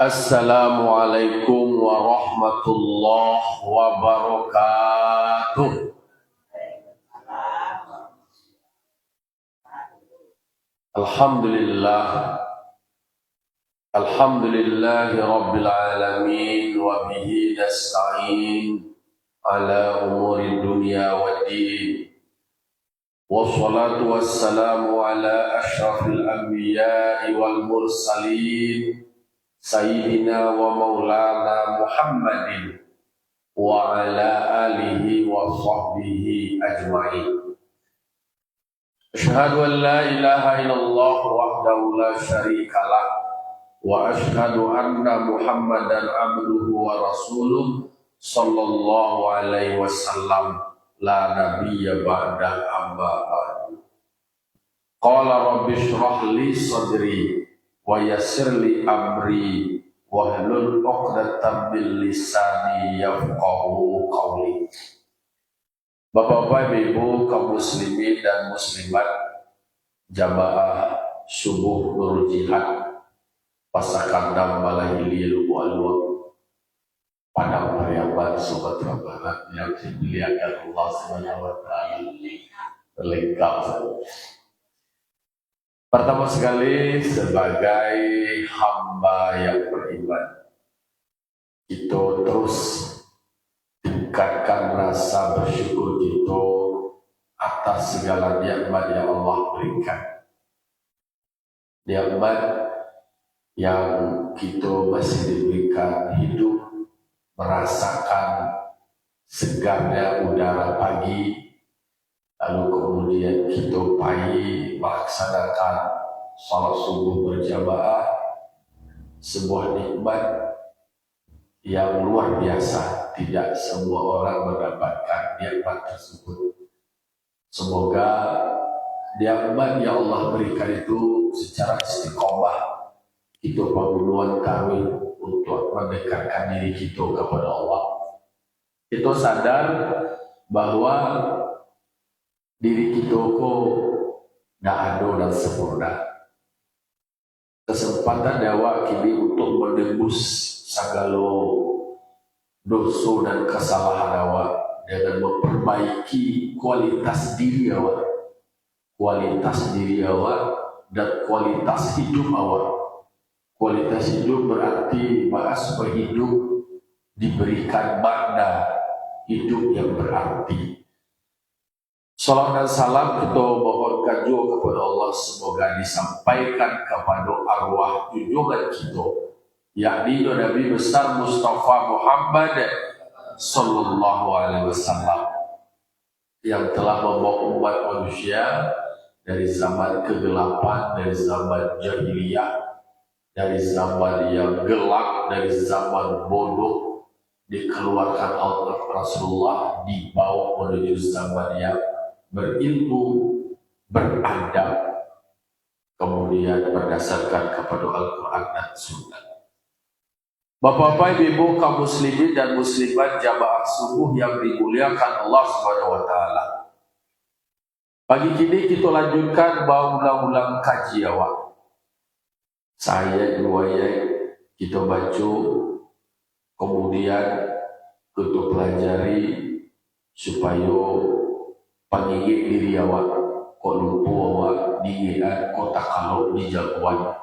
Assalamualaikum warahmatullahi wabarakatuh. Alhamdulillah. Alhamdulillahi rabbil alamin wa bihi nasta'in ala umuri dunya waddin. Wassalatu wassalamu ala asyrafil anbiya'i wal mursalin Sayyidina wa maulana Muhammadin wa ala alihi wa sahbihi ajma'in. Asyhadu an la ilaha illallah wahdahu la syarikalah wa asyhadu anna Muhammadan abduhu wa rasuluh sallallahu alaihi wasallam la nabiyya ba'da amma ba'du. Qala rabbi shrah li sadri wa yassirli amri wahlul 'uqdatam min lisani yafqahu qawli. Bapak-bapak, Ibu, kaum muslimin dan muslimat jamaah subuh Nurul Jihad Pasakan Dam Balahili Lubu-Alwa Padang Pariaman Sumatera Barat yang dimuliakan Allah Subhanahu wa taala terlengkap. Pertama sekali, sebagai hamba yang beriman, kita terus tingkatkan rasa bersyukur kita atas segala nikmat yang Allah berikan. Nikmat yang kita masih diberikan hidup, merasakan segarnya udara pagi, lalu kemudian kita pagi melaksanakan salat subuh berjamaah, sebuah nikmat yang luar biasa. Tidak semua orang mendapatkan nikmat tersebut. Semoga nikmat yang Allah berikan itu secara istiqomah kita bangun kami untuk mendekatkan diri kita kepada Allah. Kita sadar bahwa diri kita kok tidak ada dan sempurna. Kesempatan dewa kini untuk menembus segala dosa dan kesalahan awak dengan memperbaiki kualitas diri awak, dan kualitas hidup awak. Kualitas hidup berarti bahas hidup diberikan makna hidup yang berarti. Salam dan salam kita mohonkan juga kepada Allah, semoga disampaikan kepada arwah junjungan kita, yakni Nabi besar Mustafa Muhammad sallallahu alaihi wasallam, yang telah membawa umat manusia dari zaman kegelapan, dari zaman jahiliyah, dari zaman yang gelap, dari zaman bodoh, dikeluarkan Allah Rasulullah, dibawa menuju zaman yang berilmu, beradab, kemudian berdasarkan kepada Al-Quran dan Sunnah. Bapak-bapak, ibu, kaum muslimin dan muslimat jamaah subuh yang dimuliakan Allah Subhanahu wa taala. Pagi ini kita lanjutkan ulang-ulang kaji awak. Saya dua kita baca, kemudian kita pelajari supaya pengigit diri awak, kok lupa awak diingat kota kalau di jagoan.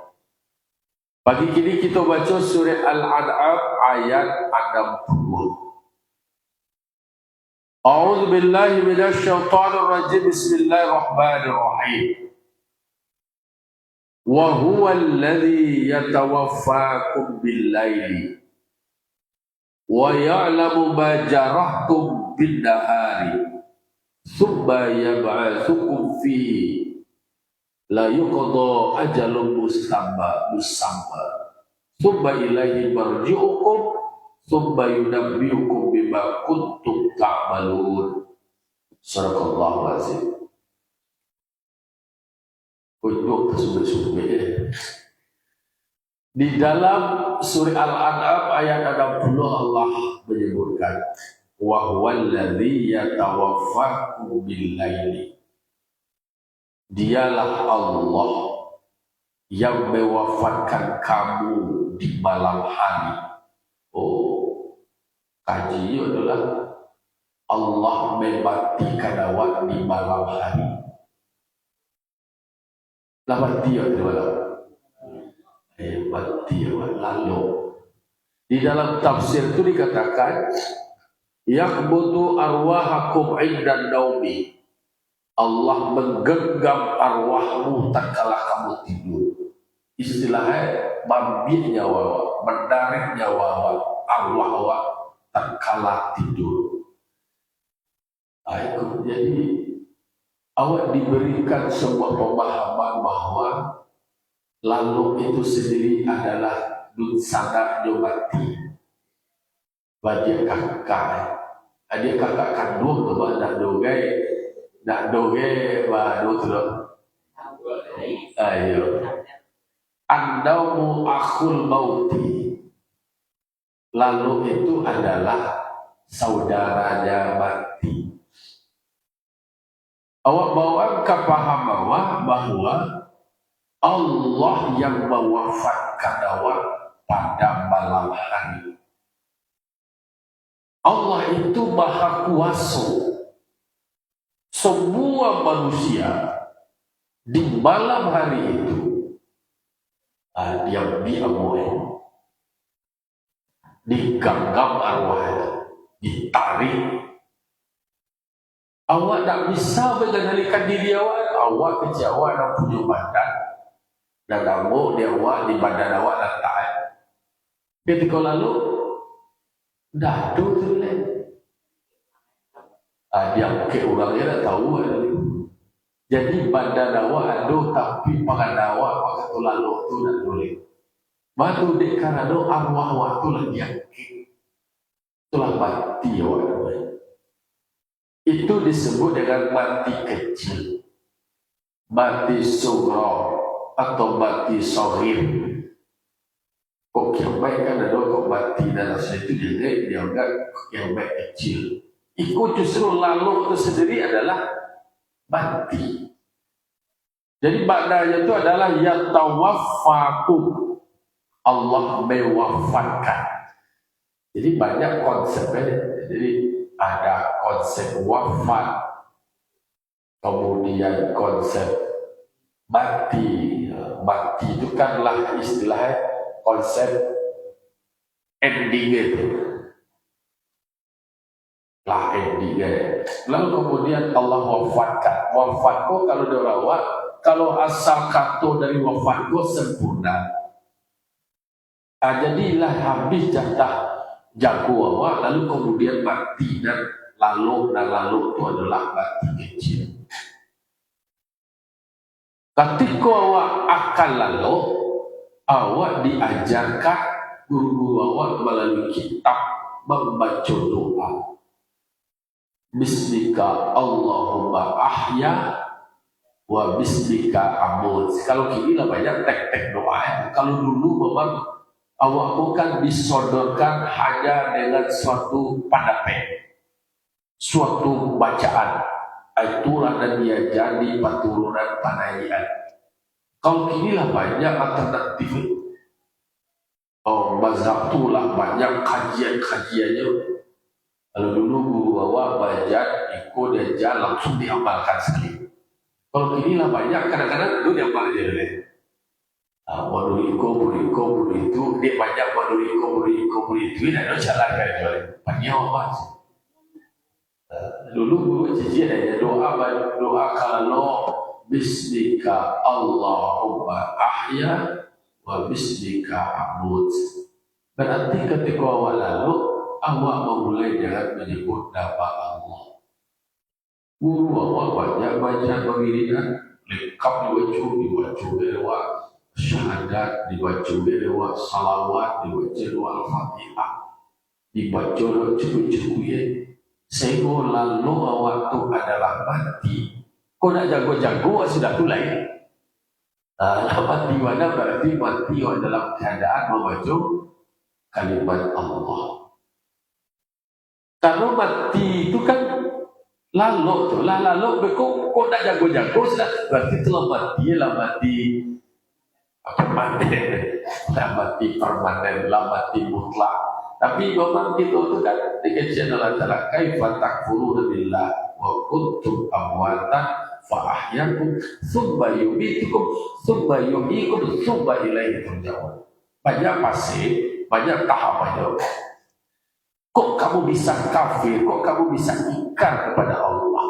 Pagi ini kita baca surah Al-An'am ayat 60. A'udzu billahi minasy syaithanir rajim. Bismillahirrahmanirrahim. Wa huwa alladhi yatawaffakum bil-laili wa ya'lamu ma jarahtum bin-nahari thumma yab'atsukum fihi la yuqda ajalun musamma thumma ilaihi marji'ukum thumma yunabbi'ukum bima kuntum ta'malun. Sadaqallahu azim. Untuk tersebut di dalam surah Al-An'am ayat 60 Allah menyebutkan wa huwal ladzi yatawaffakum bil-laili. Dialah Allah yang mewafatkan kamu di malam hari. Oh, kaji adalah Allah mematikan awak di malam hari. Lah mati awak di malam. Mati awak lalu. Di dalam tafsir itu dikatakan, yaqbudu arwahakum inda naumi. Allah menggenggam arwahmu tatkala kamu tidur. Istilahnya mambil nyawa, menarik nyawa arwah awak tatkala tidur. Jadi awak diberikan sebuah pemahaman bahwa lalu itu sendiri adalah sangat mati. Bagi kakak, adik kakak kandung tu nak doge baru tu. Ayo, andaumu akhul mauti. Lalu itu adalah saudaranya mati. Awak bawa kepaham awak bahwa Allah yang mewafatkan awak pada malam hari. Allah itu maha kuasa. Semua manusia di malam hari itu dia diamuin, digenggam arwahnya, ditarik. Awak tak bisa mengendalikan diri awak. Awak kecil awak nak punya badan dan rambut dia awak di badan awak letak. Ketika lalu dah tu lah. Dia ke orangnya dah tahu. Jadi badan awak ada tapi pengadaan awak kata lalu tu dah boleh. Matu dek karena arwah awak tu lagi yakin. Itulah mati awak. Itu disebut dengan mati kecil, mati sughra atau mati shaghir. Kok yang baik kan ada kok mati dalam itu dia enggak yang baik kecil. Ikut justru lalu itu sendiri adalah mati. Jadi maknanya itu adalah yatawaffakum, Allah mewafatkan. Jadi banyak konsepnya. Jadi ada konsep wafat, kemudian konsep mati. Mati itu kanlah istilah konsep ending itu. Lah endingnya. Lalu kemudian Allah wafatkan. Wafatku kalau dirawat, kalau asal kata dari wafatku sempurna. Jadilah habis jatah jago awak, lalu kemudian mati dan lalu itu adalah mati kecil. Ketika awak akan lalu, awak diajarkan guru awak melalui kitab membaca doa. Bismika Allahumma ahya wa bismika amut. Kalau kini lah banyak tek-tek doa. Kalau dulu memang awak bukan disodorkan hanya dengan suatu padapen, suatu bacaan. Itulah dan dia jadi paturunan panaian. Kalau kini lah banyak alternatif. Mazhab itulah banyak kajian-kajiannya. Kalau dulu guru awak belajar, ikut dia jalan langsung diamalkan sekali. Kalau kini lah banyak kadang-kadang dulu diamal aja dulu. Bodoh itu dia banyak bodoh itu ini ada jalan kan jual banyak apa dulu guru cici ada doa kalau bismika Allahumma ahya wa bismika amut. Berarti ketika awal lalu awak memulai dengan menyebut nama Allah. Guru awak banyak begini lengkap dibaca lewat syahadat, dibaca lewat salawat, dibaca lewat al-fatihah, dibaca lewat cukup-cukup. Sehingga lalu awak itu adalah mati. Kau nak jago-jago sudah mulai. Mati mana berarti mati dalam keadaan membaca kalimat Allah. Karena mati itu kan lalu kau nak jago-jago sudah berarti telah mati permanen, lah mati permanen, lah mati mutlak. Tapi memang kita itu kan dikajian dalam cara kaifa takfuruna billah wa kuntum amwatan fa ahyakum tsumma yumitukum tsumma yuhyikum tsumma ilaihi turja'un. Banyak pasif, banyak tahapannya. Kok kamu bisa kafir? Kok kamu bisa ingkar kepada Allah?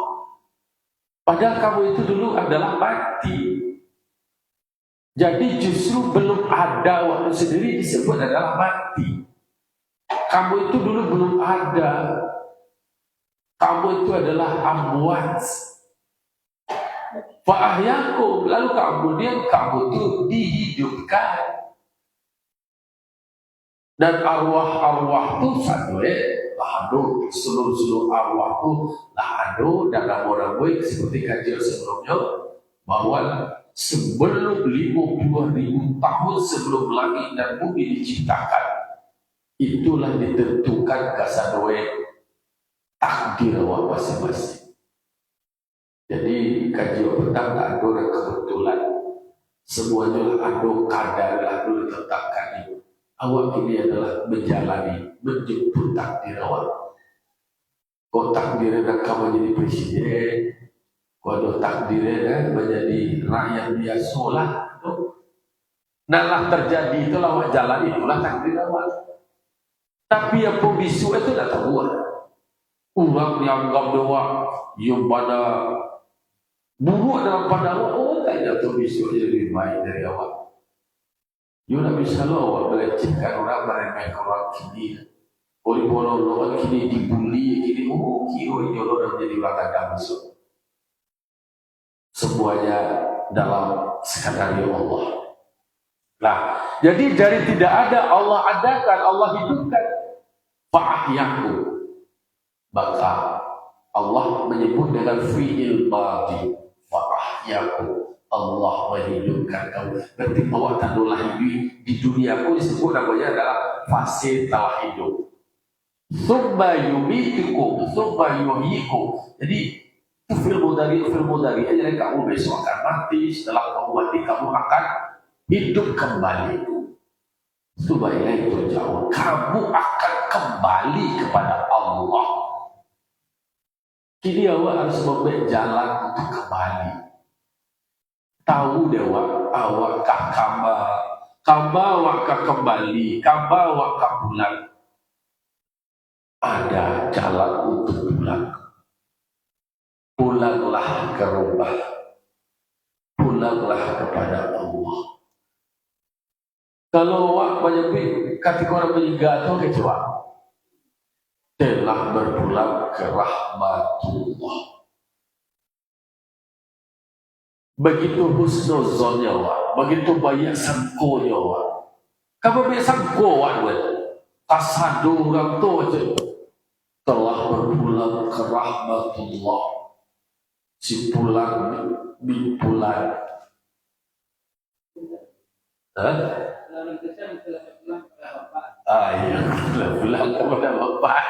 Padahal kamu itu dulu adalah mati. Jadi justru belum ada waktu sendiri disebut adalah mati. Kamu itu dulu belum ada. Kamu itu adalah amwat. Fa'ahyakum, lalu kemudian kamu itu dihidupkan. Dan arwah-arwah itu satu lahado, seluruh arwah itu lahado dan orang baik seperti kajian sebelumnya bahwa sebelum 50.000 tahun sebelum langit dan bumi diciptakan, itulah ditentukan kasadwe takdir awak masing-masing. Jadi kajian petang tak ada kebetulan, semuanya ada kadar ada ditetapkan itu. Awak ini adalah menjalani, menjemput takdir awak. Kau takdirnya kamu menjadi presiden, kau ada takdirnya menjadi rakyat biasa lah. Nah terjadi itulah awak jalan, itulah takdir awak. Tapi yang pembisu itu tak tahu. Orang yang anggap doa yang pada buruk dalam pandangan awak, tak ada pembisu lebih baik dari awak. You nak bisa lo awak melecehkan orang, meremehkan orang kini. Oleh orang kini dibuli, kini kira ini orang menjadi orang agama besar. Semuanya dalam skenario Allah. Nah, jadi dari tidak ada Allah adakan, Allah hidupkan. Fa'ahyaku. Maka Allah menyebut dengan fi'il madhi. Fa'ahyaku. Allah menghidupkan kamu. Berarti bahwa tandulah hidup di dunia aku disebut namanya adalah fase telah hidup. Tsumma yumitukum, tsumma yuhyikum. Jadi itu fil mudhari aja. Kamu besok akan mati. Setelah kamu mati kamu akan hidup kembali. Tsumma ilaihi turja'un. Kamu akan kembali kepada Allah. Kini awak harus membuat jalan untuk kembali. Tahu dewa awak kah kamba awak kah kembali, kamba awak kah pulang. Ada jalan untuk pulang. Pulanglah ke rumah. Pulanglah kepada Allah. Kalau awak banyak ketika orang meninggal itu kecoa telah berpulang ke rahmatullah. Begitu husnuzon awak, begitu banyak sangko awak. Kamu banyak sangko awak, kasadu orang tu aja telah berpulang ke rahmatullah. Si pulang bin pulang. Iya, pulang kepada bapak,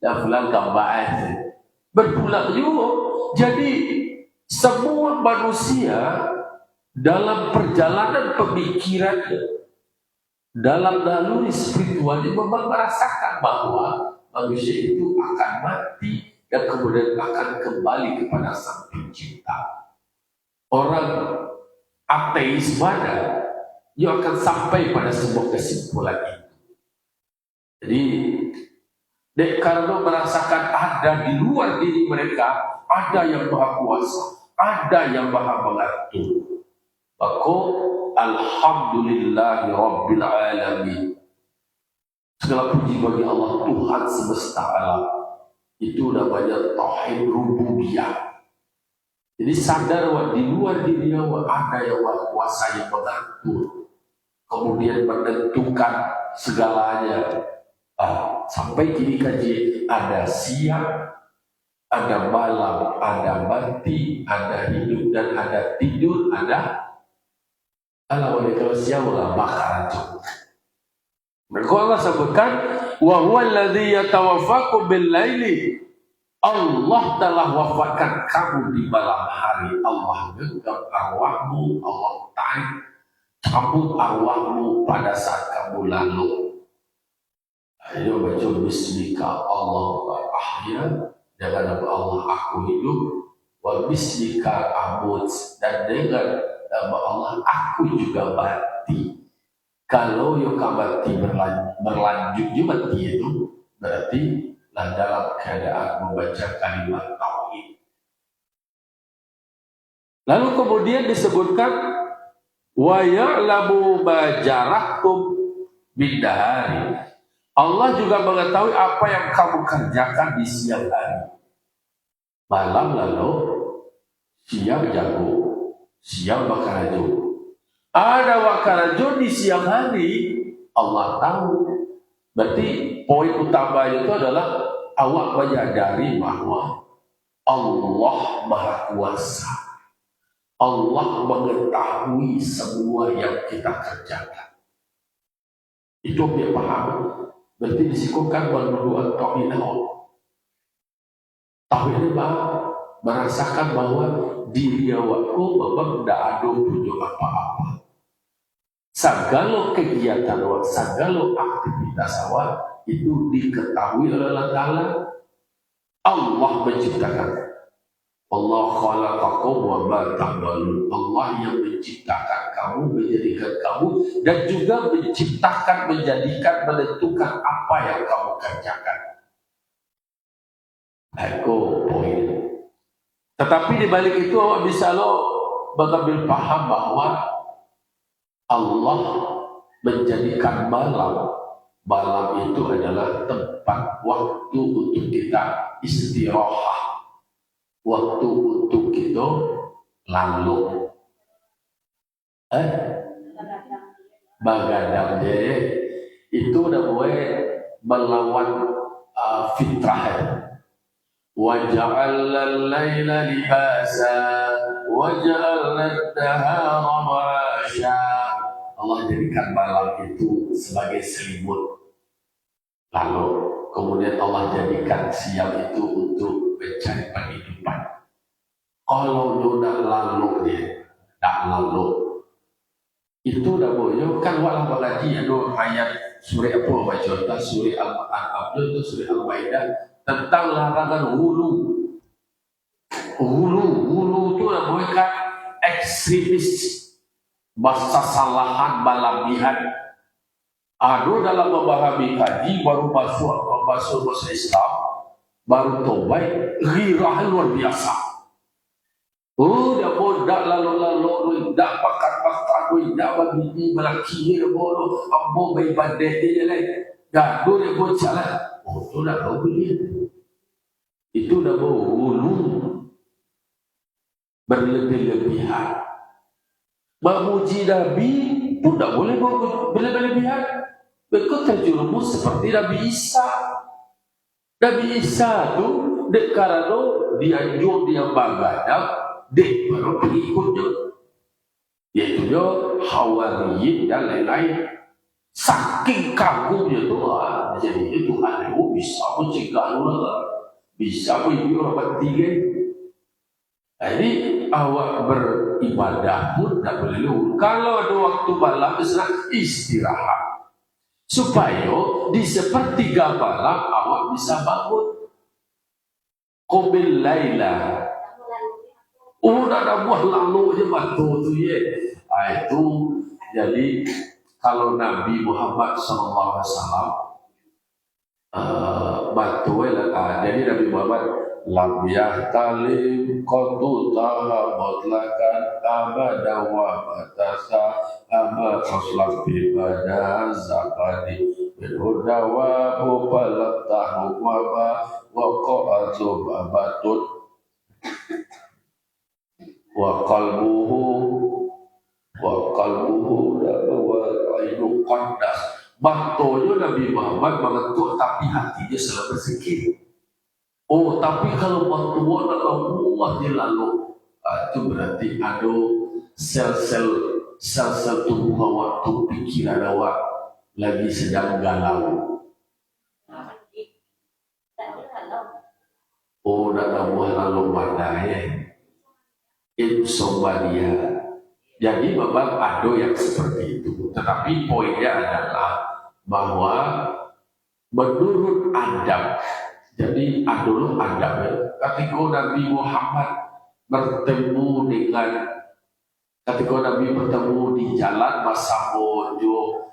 dan pulang ke bapak. Berpulang juga. Jadi semua manusia dalam perjalanan pemikirannya, dalam naluri spiritualnya memang merasakan bahwa manusia itu akan mati dan kemudian akan kembali kepada Sang Pencipta. Orang ateis mana yang akan sampai pada sebuah kesimpulan itu. Jadi karena merasakan ada di luar diri mereka, ada yang maha kuasa, ada yang maha mengatur. Maka alhamdulillahi rabbil alamin. Segala puji bagi Allah Tuhan semesta alam. Itu namanya tauhid rububiyah. Jadi sadar bahwa di luar diri ada yang maha kuasa yang mengatur, kemudian menentukan segalanya. Sampai kini kaji ada siang, ada malam, ada mati, ada hidup dan ada tidur, ada kalau siang malah bakar itu. Maka Allah sebutkan wa huwa alladhi yatawaffakum bil laili. Allah telah wafatkan kamu di malam hari. Allah genggam arwahmu, Allah tarik cabut arwahmu pada saat kamu lalu. Ayo baca bismika Allah ahya, dengan nama Allah aku hidup, wa bismika amut, dan dengan nama Allah aku juga mati. Kalau yo mati berlanjut juga mati itu berarti dalam keadaan membaca kalimat tauhid. Lalu kemudian disebutkan wa ya'lamu ma jarahtum min dahari. Allah juga mengetahui apa yang kamu kerjakan di siang hari. Malam lalu, siang jago, siang bakarajo. Ada bakarajo di siang hari, Allah tahu. Berarti poin utama itu adalah awak menyadari bahwa Allah Maha Kuasa. Allah mengetahui semua yang kita kerjakan. Itu dia paham. Berarti disikukan berdoa tauhid Allah. Tauhid merasakan bahwa diri awakku memang tidak ada punya apa-apa. Segala kegiatan awak, segala aktivitas awak itu diketahui oleh Allah Ta'ala. Allah menciptakan. Allah khalaqakum wa ma ta'malun. Allah yang menciptakan kamu, menjadikan kamu, dan juga menciptakan, menjadikan, menentukan apa yang kamu kerjakan. Aku poin. Tetapi di balik itu awak bisa mengambil paham bahwa Allah menjadikan malam itu adalah tempat waktu untuk kita istirahat, waktu untuk kita lalu bagadang dia itu udah boleh melawan fitrah. وَجَعَلْنَا اللَّيْلَ لِبَاسًا وَجَعَلْنَا النَّهَارَ مَعَاشًا. Allah jadikan malam itu sebagai selimut. Lalu kemudian Allah jadikan siang itu untuk mencari penghidupan. Kalau tidak lalu dia, tidak lalu. Itu dah boleh kan walau mengaji ada ayat surah apa baca surah Al-An'am itu surah Al-Maidah tentang larangan hulu itu namanya kan ekstremis, bahasa salahan balabihan. Ada dalam memahami haji baru masuk bahasa Islam, baru tobat, ghirah luar biasa. Dia bodak lalu dak pakat dak bagi melaki dia bodoh, ambo beribadah dia lain. Gaduh dia buat salah. Itu dah tahu dia. Itu dah hulu berlebih-lebihan. Memuji Nabi itu tak boleh berlebih-lebihan. Mereka terjerumus seperti Nabi Isa. Nabi Isa tu dek karena dianjur dia begadang, dek baru pengikutnya. Yaitu dia Hawariyin dan lain-lain. Saking kagumnya tu jadi itu Tuhan bisa mencegah orang, bisa menjadi orang bertiga. Jadi awak beribadah pun tak boleh lupa. Kalau ada waktu malam istirahat, supaya di sepertiga malam awak bisa bangun. Qumil laila. Ada buah lalu je batu tu ye. Itu jadi kalau Nabi Muhammad SAW batu jadi Nabi Muhammad lam yahtalim qadu taha mutlakan abada wa batasa amma rasulullah fi bada zakati bidhuda wa bupalatahu wa qa'atu batut wa qalbuhu wa ainu qaddas. Batonya Nabi Muhammad mengetuk tapi hatinya selalu berzikir. Tapi kalau waktu Allah dilalu, itu berarti ada sel-sel tubuh awak, pikiran awak lagi sedang galau. Nak buah lalu mana ya? Insomnia. Jadi memang ada yang seperti itu. Tetapi poinnya adalah bahwa menurut adab, jadi adalah adab. Ketika Nabi Muhammad bertemu dengan ketika Nabi bertemu di jalan masa Mojo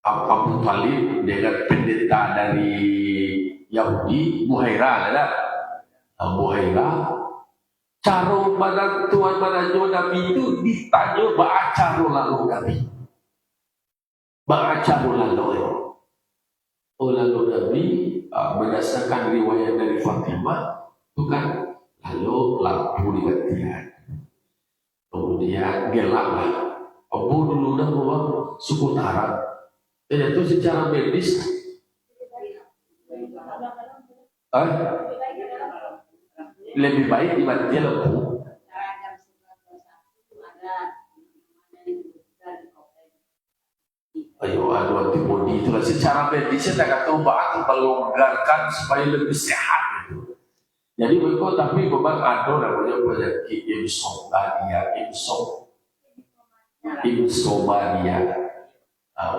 Abu Talib dengan pendeta dari Yahudi, Buhaira, ada Buhaira. Cara mana Tuhan mana Nabi itu ditanya baca lalu Nabi, baca lalu. Lalu Nabi berdasarkan riwayat dari Fatimah itu kan lalu lampu dimatikan, kemudian gelap lah. Abu dulu dah bawa suku Arab. Itu secara medis. Lebih baik dimatikan lampu. Ayo, antibody itulah secara medisnya tak kata obat melonggarkan supaya lebih sehat gitu. Jadi mereka tapi memang ada namanya penyakit insomnia,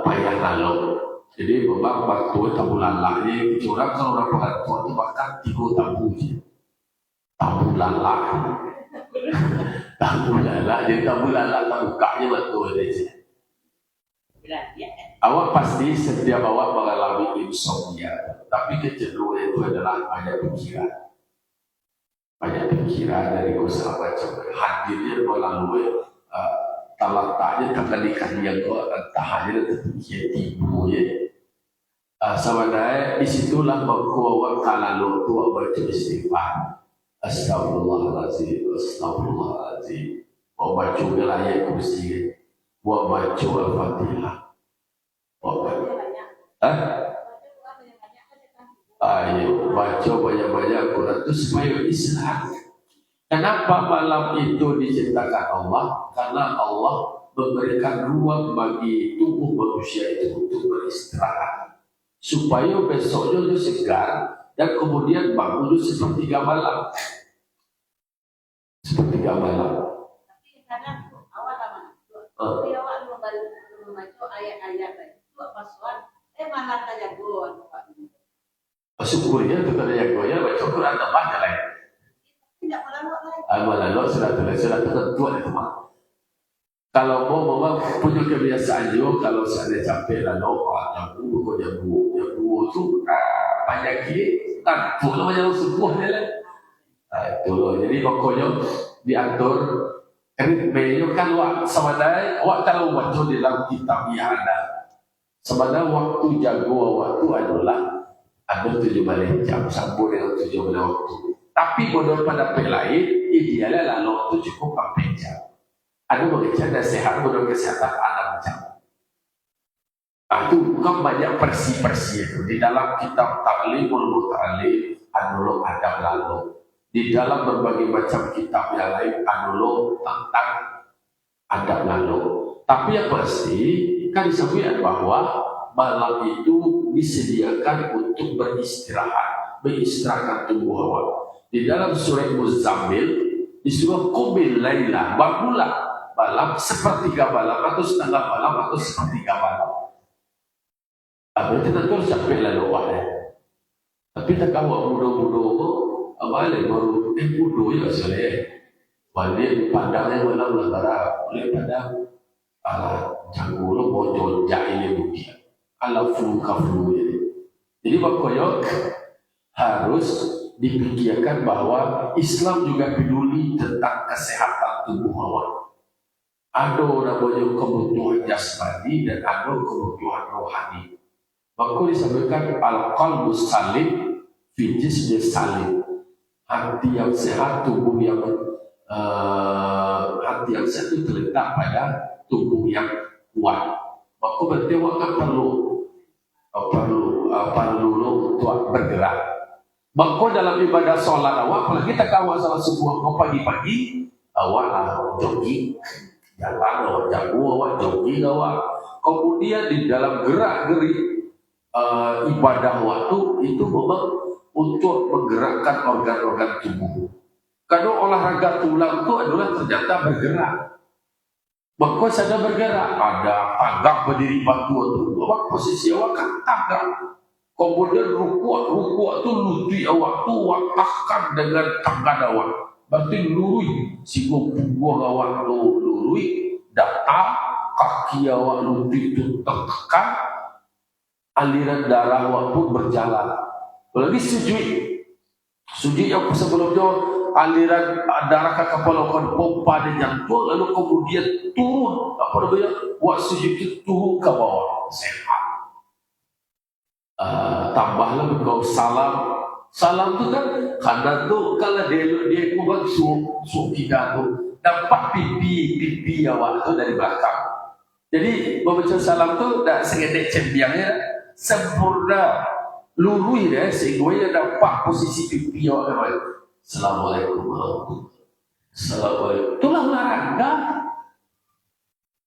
payah lalu. Jadi memang waktu tabu lalaknya orang kalau orang pengantin itu bahkan 3 tabu je. Tabu lalak, jadi tabu lalak tak bukanya betul aja. Awak pasti setiap awak mengalami insomnia, tapi kecenderungan itu adalah banyak pikiran dari usaha macam hadirnya melalui talataknya terkalikan yang kau tahannya terpikir tibu ya. Sebenarnya disitulah bahwa kalau tu awak baca istighfar, astagfirullahaladzim, astagfirullahaladzim, awak baca wilayah kursi. Buat baca Al-Fatihah. Ayo baca banyak-banyak Quran itu supaya Islam. Kenapa malam itu diciptakan Allah? Karena Allah memberikan ruang bagi tubuh manusia itu untuk beristirahat, supaya besoknya itu segar dan kemudian bangun itu sepertiga malam. Sepertiga malam. Tapi awak membaca ayat-ayat itu pasuan, malah tak jagoan. Syukurnya itu tak jagoannya baca Quran tambah jalan. Tidak malah lo sudah tentuan itu mah. Kalau mau memang punya kebiasaan juga kalau saya capek lalu jago itu banyak kiri kan, bukan namanya sebuah jalan. Itu loh. Jadi pokoknya diatur. Ini kan sebenarnya awak kalau baca di dalam kitab yang ada sebenarnya waktu jago waktu adalah ada 7 jam sambung dengan 7 waktu. Tapi bodoh pada lain idealnya lalu waktu cukup 4 jam. Ada bekerja dan sehat bodoh kesehatan 6 jam. Itu bukan banyak persi itu di dalam kitab Ta'limul Muta'allim adalah adab lalu. Di dalam berbagai macam kitab yang lain anulo tentang adab lalu. Tapi yang pasti kan disebutkan bahwa malam itu disediakan untuk beristirahat tubuh awak. Di dalam surah Muzammil disuruh qumil laila, bangunlah malam sepertiga malam atau setengah malam atau sepertiga malam. Berarti tentu sampai lalu wahai. Tapi tak kawak muda-muda awalnya baru bodoh ya saya balik pandangnya malam lara oleh pada janggul bocor jahil bukti ala flu jadi pokoknya harus dipikirkan bahwa Islam juga peduli tentang kesehatan tubuh awak. Ada namanya kebutuhan jasmani dan ada kebutuhan rohani. Maka disebutkan al-qalbus salim fi jismi salim. Hati yang sehat, tubuh yang hati yang sehat itu terletak pada tubuh yang kuat. Maka berarti awak perlu untuk bergerak. Maka dalam ibadah sholat awak, kalau kita kawal salah sebuah pagi-pagi, awak jogging, jalan awak jago, awak jogging awak. Kemudian di dalam gerak-gerik ibadah waktu itu memang untuk menggerakkan organ-organ tubuh. Karena olahraga tulang itu adalah ternyata bergerak. Maka sada bergerak, ada tagak berdiri batu tu. Awak posisi awak kan tagak. Kemudian rukuk tu lutut awak tu awak tahan dengan tangan awak. Berarti lurui, sehingga punggung awak tu lurui, data kaki awak lutut tu tekan, aliran darah awak pun berjalan. Lagi sujud yang sebelumnya aliran darah ke kepala kan pompa dan jantung, lalu kemudian turun apa namanya, buat sujud itu turun ke bawah sehat. Tambahlah kau salam tu kan karena tu kalau dia bukan kita tu dapat pipi awak tu dari belakang. Jadi membaca salam tu tak segedek cembiangnya sempurna lurui deh sehingga dia dapat posisi pipi awak kan. Assalamualaikum warahmatullahi wabarakatuh. Assalamualaikum. Itulah olahraga.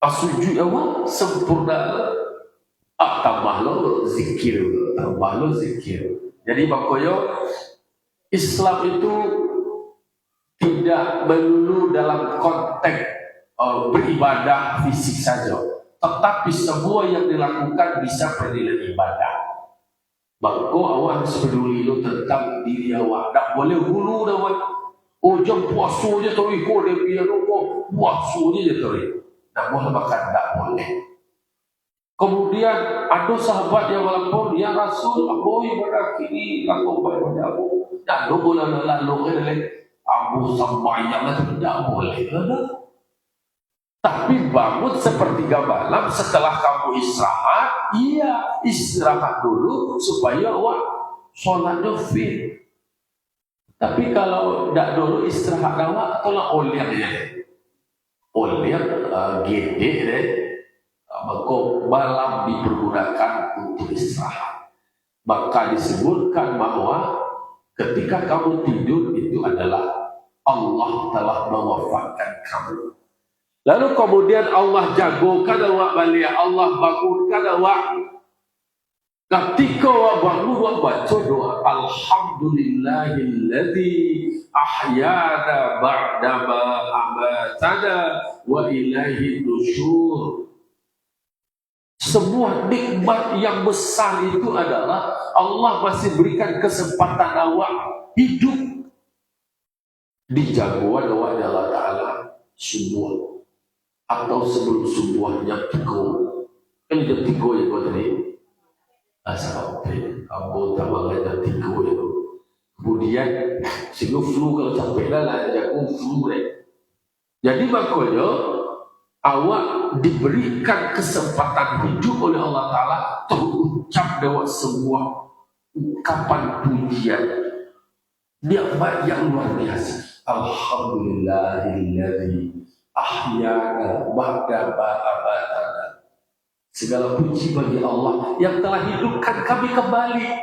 Sujud awak sempurna. Tambah lo zikir. Jadi makanya Islam itu tidak melulu dalam konteks beribadah fisik saja, tetapi semua yang dilakukan bisa bernilai ibadah. Maka awak harus peduli lo tentang diri awak. Tak boleh hulu awak. Oh jam puasa je tarik ko dia biar lo puasa je tarik. Tak boleh makan, tak boleh. Kemudian ada sahabat yang melapor, ya Rasul, aku ibadah kini laku ibadah aku. Tak boleh lalu Abu sembahyang tidak boleh. Tapi bangun sepertiga malam setelah kamu istirahat, iya istirahat dulu supaya awak sholatnya fit. Tapi kalau tidak dulu istirahat awak, tolak oliak gede deh. Maka malam dipergunakan untuk istirahat. Maka disebutkan bahwa ketika kamu tidur itu adalah Allah telah mewafatkan kamu. Lalu kemudian Allah jagokan awak balik, Allah bangunkan awak. Ketika awak bangun, awak baca doa Alhamdulillahilladzi ahyana ba'dama amatana wa ilaihi nusyur. Sebuah nikmat yang besar itu adalah Allah masih berikan kesempatan awak hidup di jagoan awak Allah Ta'ala subuh atau sebelum subuhnya tiga. Kan jam 3 ya kau tadi sampai Abu tambah jam 3 ya. Kemudian sehingga flu kalau capek lah jago flu deh. Jadi makanya awak diberikan kesempatan hidup oleh Allah Ta'ala terucap lewat sebuah ungkapan pujian nikmat yang luar biasa. Alhamdulillahilladzi ahyana ba'da amatana. Segala puji bagi Allah yang telah hidupkan kami kembali.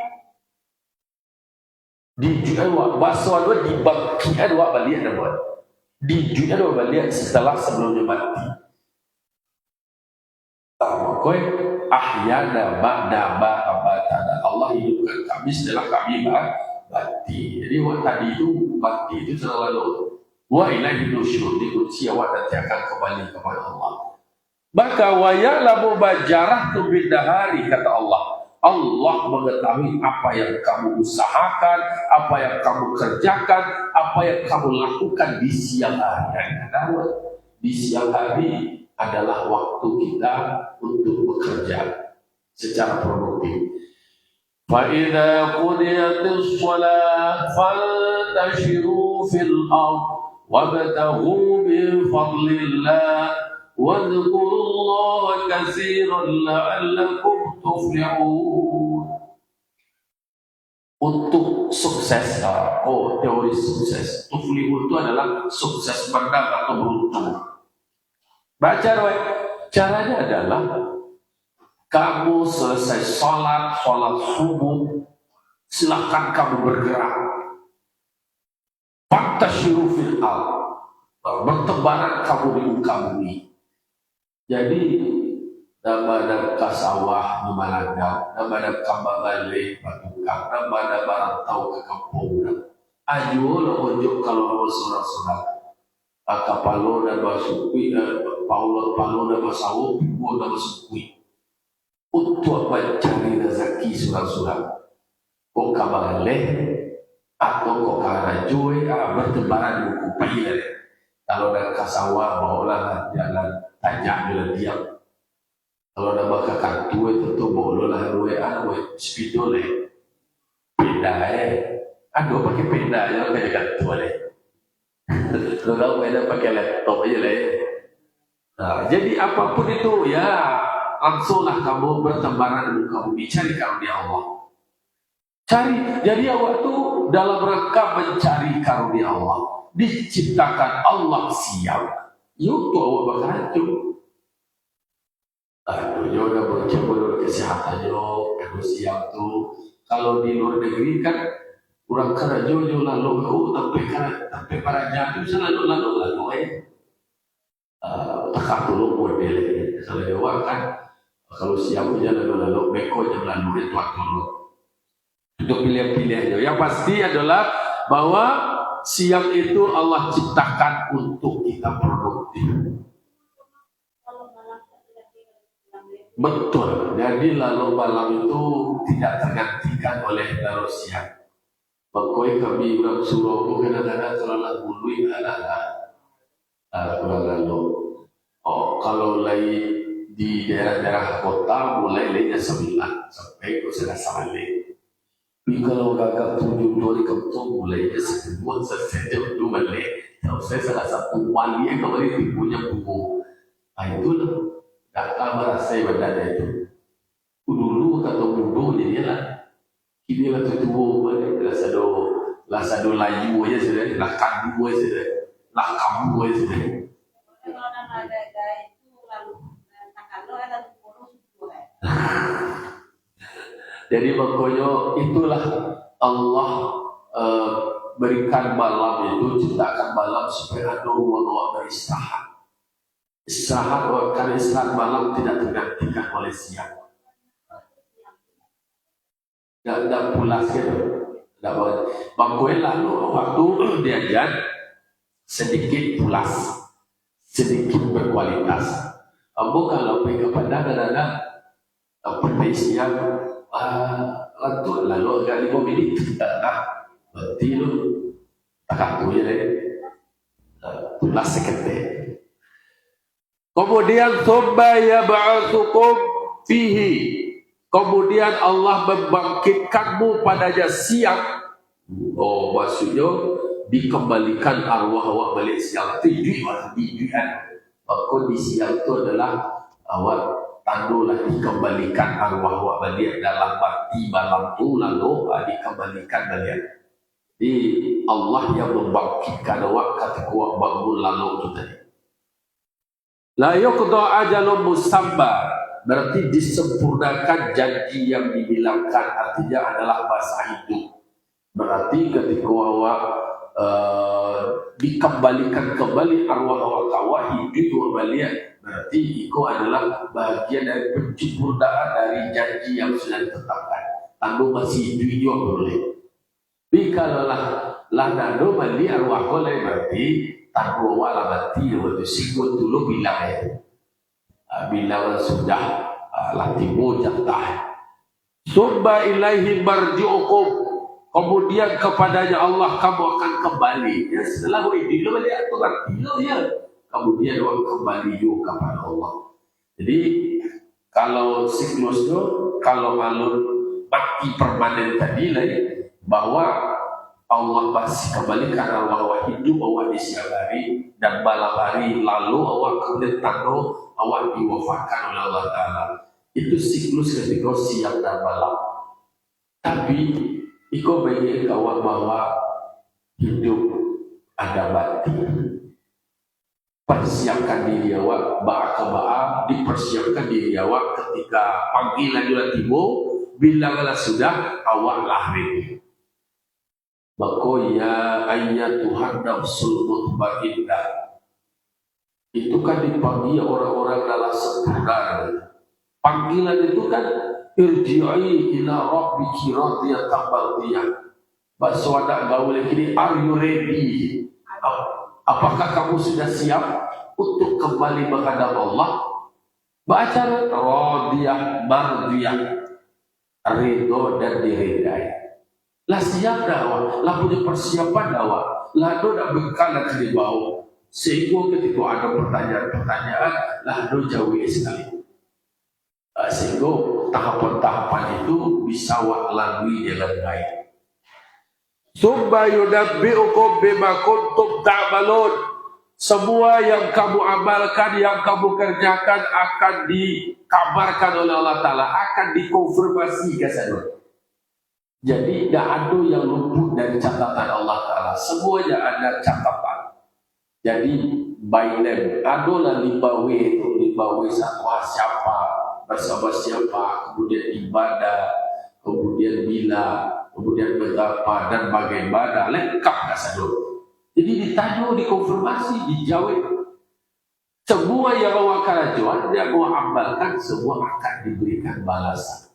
Di jual bahasa dua dibangkitkan dua balik ada buat. Di jual dua balik setelah sebelumnya mati. Koi ahyana ba'da amatana. Allah hidupkan kami setelah kami mati. Jadi waktu tadi itu mati itu selalu wa ilaihi nusyur, dikunci awak nanti akan kembali kepada Allah. Maka wa ya'lamu bajarahtu bidahari, kata Allah. Allah mengetahui apa yang kamu usahakan, apa yang kamu kerjakan, apa yang kamu lakukan di siang hari. Karena di siang hari adalah waktu kita untuk bekerja secara produktif. فَإِذَا قُضِيَتِ الصَّلَاةُ فَانْتَشِرُوا فِي الْأَرْضِ وَابْتَغُوا مِنْ فَضْلِ اللَّهِ وَاذْكُرُوا اللَّهَ كَثِيرًا لَعَلَّكُمْ تُفْلِحُونَ. Untuk sukses, teori sukses. Tuflihun itu adalah sukses, menang atau beruntung. Baca caranya adalah kamu selesai sholat subuh, silakan kamu bergerak. Fantashiru fil ardh, bertebaran kamu di muka bumi. Jadi nama ke sawah di Malanggang, nama ke Balik Batukang, nama barantau ke kampung. Ayo lo ojo kalau lo saudara-saudara. Kapalo dan basukui, Paulo dan basawo, Pipo dan basukui. Untuk mencari rezeki surang-surang. Kok kabarale atau kok karajue bertebaran di buku pahilal. Kalau ada kasawa bawalah jalan tajam jalan diam. Kalau ada bakal kartu itu bawalah spidole. Peda aduh pakai peda aja kayak kartu Kalau beda pakai laptop aja lah ya. Nah, jadi apapun itu ya langsunglah kamu bertebaran di muka bumi, cari karunia Allah. Cari, jadi awak tuh dalam rangka mencari karunia Allah. Diciptakan Allah siang, yuk tuh awak bakal hancur. Aduh, ya udah bercoba kesehatan yo, siang tuh. Kalau di luar negeri kan kurang kerja jo lalu tapi para jatuh lalu tak dulu model kalau Jawa kan kalau siap aja lalu beko jam lalu itu dulu untuk pilihan-pilihan yang pasti adalah bahwa siang itu Allah ciptakan untuk kita produktif. Betul, jadi lalu malam itu tidak tergantikan oleh lalu siang. Bakoi kami orang Surabaya kadang-kadang terlalu bului anak-anak kurang lalu. Oh, kalau lagi di daerah-daerah kota mulai lainnya 9 sampai ke sana sampai. Tapi kalau gagap 7 di kampung mulainya 10 selesai jam 2 balik. Kalau saya salah satu wali yang kemarin punya buku. Itu lah, tak merasa ibadah itu. Dulu kata budu jadilah. Ini lah tujuh balik lasado layu aja sudah, lah kambu aja sudah, lah kambu aja sudah. Kalau ada itu lalu kalau ada kurus Jadi pokoknya itulah Allah berikan malam itu, ciptakan malam supaya ada ruang beristirahat. Istirahat, karena istirahat malam tidak tergantikan oleh siang. Tidak pulas gitu. Bangkuin lalu waktu diajar sedikit pulas, sedikit berkualitas. Ambo kalau pergi kepada kadang-kadang pergi siang, lalu agak 5 menit, berarti lu tak tahu ya pulas sekete. Kemudian thumma yab'atsukum fihi. Kemudian Allah membangkitkanmu padanya siang. Oh, maksudnya dikembalikan arwah-arwah balik siang. Tujuan. Maka di siang itu adalah awak tandulah dikembalikan arwah-arwah balik dalam bati malam itu lalu dikembalikan balik. Jadi Allah yang membangkitkan awak ketika awak bangun lalu itu tadi. La yuqda ajalun musamma. Berarti disempurnakan janji yang dibilangkan, artinya adalah masa hidup. Berarti ketika awak dikembalikan kembali arwah-arwah kawah hidup kembali, berarti itu adalah bagian dari penyempurnaan dari janji yang sudah ditetapkan. Tandu masih hidup juga boleh. Tapi kalau lah nado bali arwah kau lain berarti tandu awak lah mati, waktu sikut dulu bilang bila sudah latimu jatah. Summa ilaihi marji'ukum. Kemudian kepadanya Allah kamu akan kembali. Ya setelah ini lo balik aturan ya. Kemudian orang kembali juga kepada Allah. Jadi kalau siklus itu, kalau alur mati permanen tadi lah, bahwa Allah masih kembali karena awak hidup awak di siang hari dan malam hari lalu awak kemudian tahu awak diwafatkan oleh Allah Ta'ala. Itu siklus ketika siang dan malam. Tapi iko bagi awak bahwa hidup ada mati. Persiapkan diri awak ba'a dipersiapkan diri awak ketika panggilan juga tiba, bilanglah sudah awak lahir. Maka ya ayyatuhan nafsul mutmainnah. Itu kan dipanggil orang-orang dalam sempurna. Panggilan itu kan irji'i ila rabbiki radiyatan mardiyah. Bahasa wadah gaul ini, are you ready? Apakah kamu sudah siap untuk kembali menghadap Allah? Baca radiyah, mardiyah, ridho dan diridai. Lah siap dakwah, lah punya persiapan dakwah, lah do nak bekalan ke bawah. Sehingga ketika ada pertanyaan-pertanyaan, lah do jauh sekali. Sehingga tahapan-tahapan itu bisa wak lalui dengan baik. Summa yunabbi'ukum bima kuntum ta'malun. Semua yang kamu amalkan, yang kamu kerjakan akan dikabarkan oleh Allah Ta'ala, akan dikonfirmasi kesannya. Jadi tidak ada yang luput dari catatan Allah Ta'ala, semuanya ada catatan. Jadi by name, adalah 5W itu, 5W satu siapa, bersama siapa, kemudian ibadah, kemudian bila, kemudian berapa dan bagaimana, lengkap kesannya. Jadi ditanya, dikonfirmasi, dijawab. Semua yang awak karajuan, yang awak amalkan, semua akan diberikan balasan.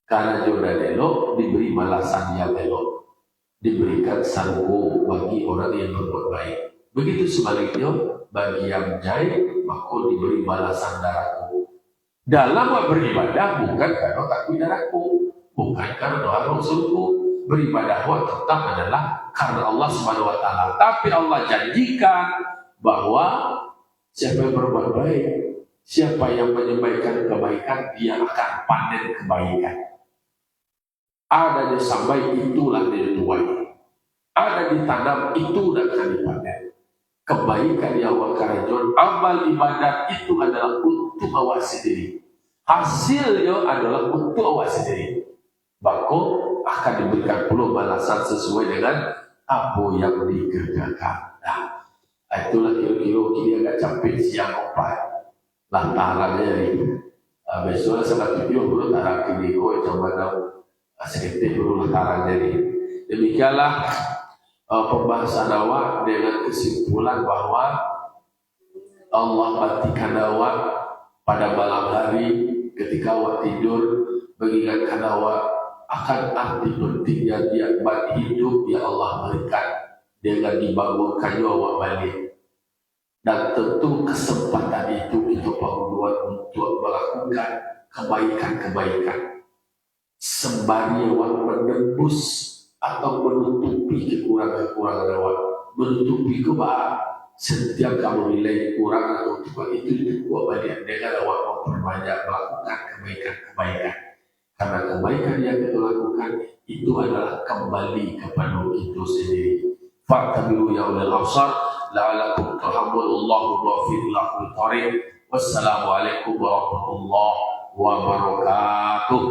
Karajuan dan elok, diberi balasan yang elok. Diberikan sargo bagi orang yang berbuat baik. Begitu sebaliknya, bagi yang jahat, maka diberi balasan darahku. Dalam beribadah, bukan karena takut darahku, bukan karena doa Rasulku. Beribadah tetap adalah karena Allah Subhanahu wa Ta'ala. Tapi Allah janjikan bahwa siapa yang berbuat baik, siapa yang menyampaikan kebaikan, dia akan panen kebaikan. Ada yang sampai itulah dia tuai. Ada ditanam itu akan dipanen. Kebaikan yang wakarajon, amal ibadat itu adalah untuk awak sendiri. Hasilnya adalah untuk awak sendiri. Bako akan diberikan pula balasan sesuai dengan apa yang dikerjakan. Nah, itulah kira-kira kini agak capek siang opat. Lantarannya ini. Besoknya saya video dulu tarang kini kau coba tahu seketik dulu lantarannya ini. Demikianlah pembahasan awak dengan kesimpulan bahwa Allah batikan awak pada malam hari ketika awak tidur mengingatkan awak akan arti pentingnya nikmat hidup yang Allah berikan dengan dibangunkannya awak balik. Dan tentu kesempatan itu kita perlukan untuk melakukan kebaikan-kebaikan sembari awak menembus atau menutupi kekurangan-kekurangan awak, menutupi setiap kamu nilai kurang atau itu awak balik dengan awak memperbanyak melakukan kebaikan-kebaikan. Karena kebaikan yang kita lakukan itu adalah kembali kepada kita sendiri. Fa'tabiru ya ulil absar la'alakum turhamullahu wa fi'lahul tariq. Wassalamualaikum warahmatullahi wabarakatuh.